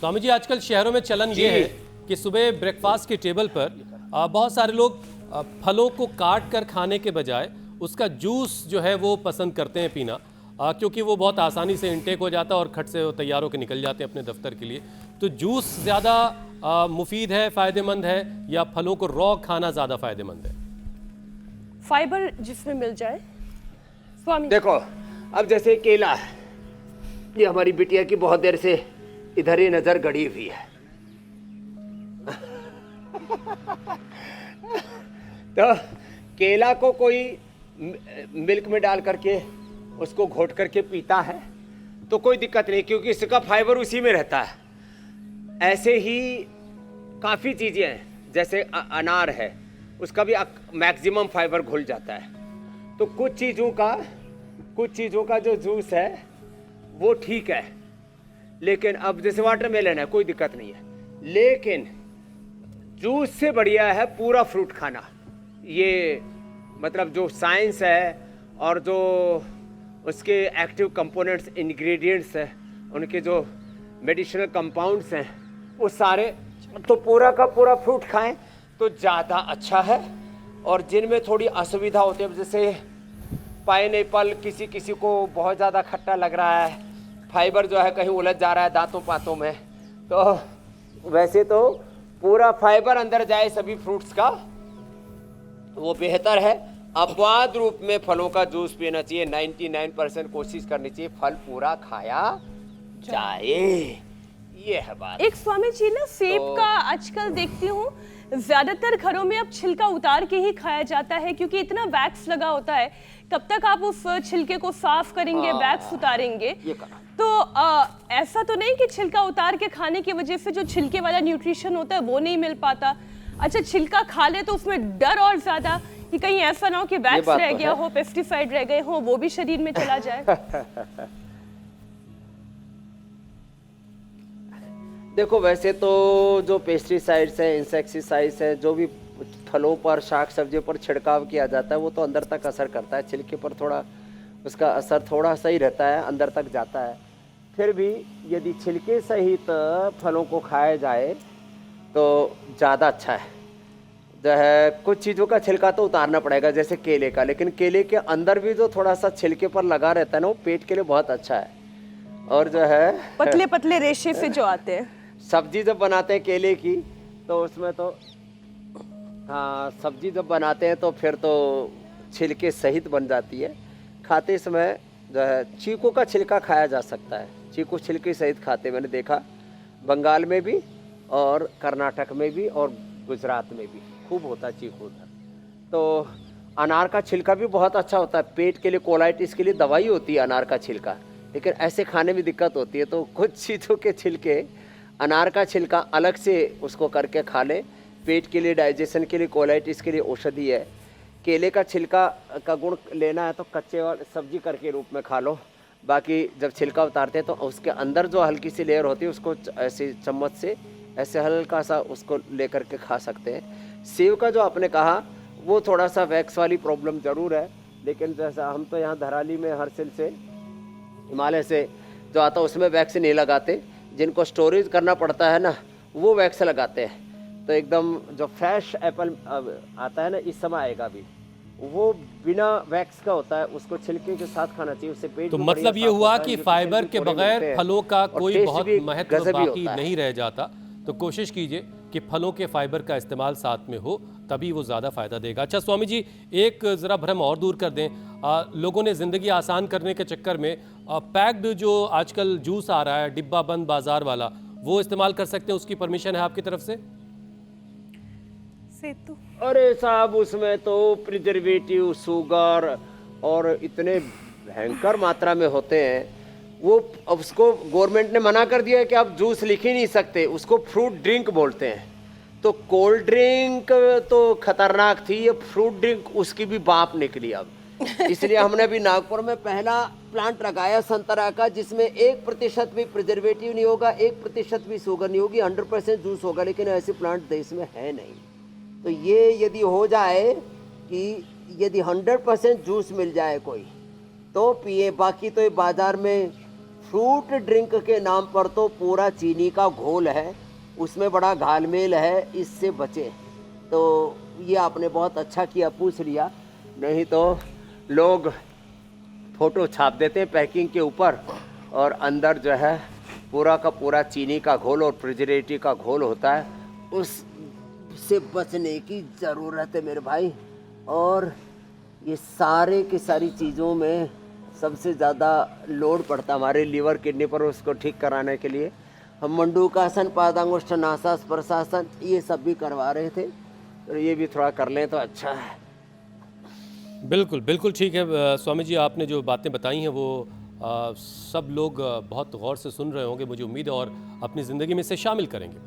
स्वामी जी, आजकल शहरों में चलन ये है कि सुबह ब्रेकफास्ट की टेबल पर बहुत सारे लोग फलों को काट कर खाने के बजाय उसका जूस जो है वो पसंद करते हैं पीना, क्योंकि वो बहुत आसानी से इंटेक हो जाता है और खट से वो तैयार होकर निकल जाते हैं अपने दफ्तर के लिए। तो जूस ज़्यादा मुफीद है, फ़ायदेमंद है, या फलों को रॉ खाना ज़्यादा फ़ायदेमंद है? फाइबर जिसमें मिल जाए। स्वामी देखो, अब जैसे केला है, ये हमारी बिटिया की बहुत देर से इधर ही नजर गड़ी हुई है। तो केला को कोई मिल्क में डाल करके उसको घोट करके पीता है तो कोई दिक्कत नहीं, क्योंकि इसका फाइबर उसी में रहता है। ऐसे ही काफ़ी चीज़ें हैं, जैसे अनार है, उसका भी मैक्सिमम फाइबर घुल जाता है। तो कुछ चीज़ों का जो जूस है वो ठीक है, लेकिन अब जैसे वाटरमेलन है, कोई दिक्कत नहीं है, लेकिन जूस से बढ़िया है पूरा फ्रूट खाना। ये मतलब जो साइंस है और जो उसके एक्टिव कंपोनेंट्स, इंग्रेडिएंट्स हैं, उनके जो मेडिसिनल कंपाउंड्स हैं, वो सारे तो पूरा का पूरा फ्रूट खाएं तो ज़्यादा अच्छा है। और जिनमें थोड़ी असुविधा होती है, जैसे पाइनएप्पल, किसी को बहुत ज़्यादा खट्टा लग रहा है, फाइबर जो है कहीं उलझ जा रहा है दांतों पातों में, तो वैसे तो पूरा फाइबर अंदर जाए सभी फ्रूट्स का, वो बेहतर है। अपवाद रूप में फलों का जूस पीना चाहिए। 99% कोशिश करनी चाहिए फल पूरा खाया जाए, ये है बात। एक स्वामी जी ना, सेब का आजकल देखती हूँ ज्यादातर घरों में अब छिलका उतार के ही खाया जाता है, क्योंकि इतना वैक्स लगा होता है, कब तक आप उस छिलके को साफ करेंगे, वैक्स उतारेंगे। तो ऐसा तो नहीं कि छिलका उतार के खाने की वजह से जो छिलके वाला न्यूट्रिशन होता है वो नहीं मिल पाता? अच्छा, छिलका खा ले तो उसमें डर और ज्यादा कि कहीं ऐसा ना हो कि वैक्स रह गया हो, पेस्टिसाइड रह गए हो, वो भी शरीर में चला जाए। देखो, वैसे तो जो पेस्टिसाइड्स हैं, इंसेक्टिसाइड्स हैं, जो भी फलों पर, शाक सब्जियों पर छिड़काव किया जाता है, वो तो अंदर तक असर करता है। छिलके पर थोड़ा उसका असर थोड़ा सा ही रहता है, अंदर तक जाता है। फिर भी यदि छिलके सहित फलों को खाया जाए तो ज़्यादा अच्छा है। जो है, कुछ चीज़ों का छिलका तो उतारना पड़ेगा, जैसे केले का, लेकिन केले के अंदर भी जो थोड़ा सा छिलके पर लगा रहता है ना, वो पेट के लिए बहुत अच्छा है। और जो है पतले पतले रेशे से जो आते हैं, सब्जी जब बनाते हैं केले की, तो उसमें तो हाँ, सब्जी जब बनाते हैं तो फिर तो छिलके सहित बन जाती है। खाते समय जो है चीकू का छिलका खाया जा सकता है, चीकू छिलके सहित खाते मैंने देखा, बंगाल में भी और कर्नाटक में भी और गुजरात में भी खूब होता है चीकू उधर। तो अनार का छिलका भी बहुत अच्छा होता है, पेट के लिए, कोलाइटिस के लिए दवाई होती है अनार का छिलका, लेकिन ऐसे खाने में दिक्कत होती है। तो कुछ चीज़ों के छिलके, अनार का छिलका अलग से उसको करके खा लें, पेट के लिए, डाइजेशन के लिए, कोलाइटिस के लिए औषधि है। केले का छिलका का गुण लेना है तो कच्चे और सब्जी करके रूप में खा लो। बाकी जब छिलका उतारते हैं तो उसके अंदर जो हल्की सी लेयर होती है उसको ऐसे चम्मच से ऐसे हल्का सा उसको लेकर के खा सकते हैं। सेब का जो आपने कहा, वो थोड़ा सा वैक्स वाली प्रॉब्लम ज़रूर है, लेकिन जैसा हम तो यहाँ धराली में हरसिल से, हिमालय से जो आता है उसमें वैक्स नहीं लगाते। जिनको स्टोरेज करना पड़ता है ना, वो वैक्स लगाते हैं। तो एकदम जो फ्रेश एप्पल आता है ना, इस समय आएगा भी, वो बिना वैक्स का होता है, उसको छिलके के साथ खाना चाहिए, उससे पेट। तो मतलब ये हुआ कि फाइबर के बगैर फलों का कोई बहुत महत्व बाकी नहीं रह जाता। तो कोशिश कीजिए कि फलों के फाइबर का इस्तेमाल साथ में हो, तभी वो ज़्यादा फ़ायदा देगा। अच्छा स्वामी जी, एक ज़रा भ्रम और दूर कर दें, लोगों ने ज़िंदगी आसान करने के चक्कर में पैक्ड जो आजकल जूस आ रहा है, डिब्बा बंद बाजार वाला, वो इस्तेमाल कर सकते हैं? उसकी परमिशन है आपकी तरफ से? तो अरे साहब, उसमें तो प्रिजर्वेटिव, शुगर और इतने भयंकर मात्रा में होते हैं, वो उसको गवर्नमेंट ने मना कर दिया है कि आप जूस लिख ही नहीं सकते, उसको फ्रूट ड्रिंक बोलते हैं। तो कोल्ड ड्रिंक तो खतरनाक थी, ये फ्रूट ड्रिंक उसकी भी बाप निकली अब। इसलिए हमने अभी नागपुर में पहला प्लांट लगाया संतरा का, जिसमें 1% भी प्रिजर्वेटिव नहीं होगा, 1% भी शुगर नहीं होगी, 100% जूस होगा, लेकिन ऐसे प्लांट देश में है नहीं। तो ये यदि हो जाए कि यदि 100% जूस मिल जाए कोई, तो पिए, बाकी तो ये बाजार में फ्रूट ड्रिंक के नाम पर तो पूरा चीनी का घोल है, उसमें बड़ा घालमेल है, इससे बचे। तो ये आपने बहुत अच्छा किया पूछ लिया, नहीं तो लोग फोटो छाप देते हैं पैकिंग के ऊपर और अंदर जो है पूरा का पूरा चीनी का घोल और प्रिजर्वेटिव का घोल होता है। उससे बचने की ज़रूरत है मेरे भाई। और ये सारे की सारी चीज़ों में सबसे ज़्यादा लोड पड़ता हमारे लीवर किडनी पर, उसको ठीक कराने के लिए हम मंडूकासन, पादांगुष्ठासन, स्पर्शासन ये सब भी करवा रहे थे, तो ये भी थोड़ा कर लें तो अच्छा है। बिल्कुल बिल्कुल ठीक है स्वामी जी, आपने जो बातें बताई हैं वो सब लोग बहुत गौर से सुन रहे होंगे, मुझे उम्मीद है, और अपनी ज़िंदगी में इसे शामिल करेंगे।